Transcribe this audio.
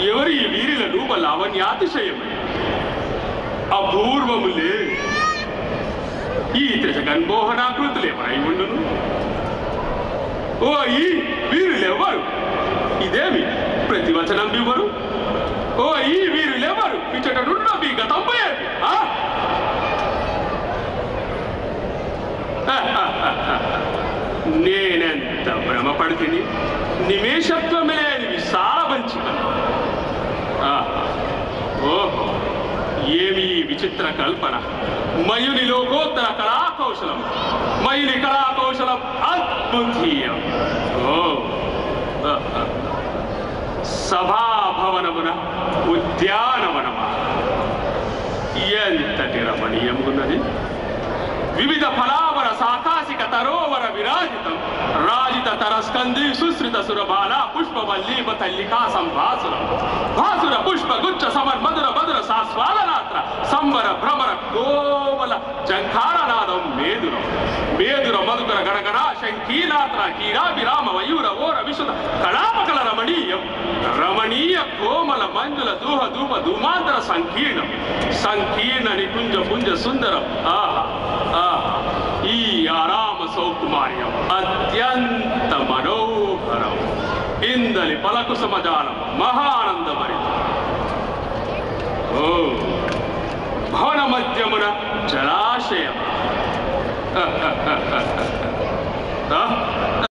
ఎవరి వీరిల రూప లావణ్యాతిశయమై అపూర్వములే ఈ త్రిజగన్మోహనాకృతులెవరై ఉండును. ఓ ఈ వీరులెవ్వరు? ఇదేమి ప్రతివచనం ఇవ్వరు? ఓ ఈ వీరులెవ్వరు? ఇచ్చటనున్న మీ గతంపయేది? నేనెంత భ్రమపడితిని, నిమేషత్వమే లేని విశాల వంచికను. ఓహో, ఏమి విచిత్ర కల్పన! మయుని లోకోత్తర కళాకౌశలం, మయుని కళాకౌశలం అద్భుతీయం. ఓ సభాభవనమున ఉద్యానవనమా, ఎంతటి రమణీయమున్నది! వివిధ ఫలావర సాకాశిక తరోవర విరాజితం, రాజిత తరస్కంది సుశ్రిత సురబాల పుష్పవల్లీప తల్లికా సంభాసురం, భాసుర పుష్ప గుచ్చ సమర్ మధుర మధుర సాస్వాదనాత్ర సంవర భ్రమర కోమల జంఖారనాదం మేదురం, మేదుర మధుకర గణగణ శంఖీనాత్ర కీరాభిరామ మయూర ఓర విశుధ కళాపకల రమణీయం, రమణీయ కోమల మంజుల దూహ ధూప ధూమాంతర సంకీర్ణం, సంకీర్ణ నికుంజ పుంజ సుందరం. ఈ ఆరామ సౌకుమార్యం అత్యంత మనోహరం, ఇందలి పలకు సమజాలం మహానందభరితం. ఓ భవన మధ్యమున జలాశయం,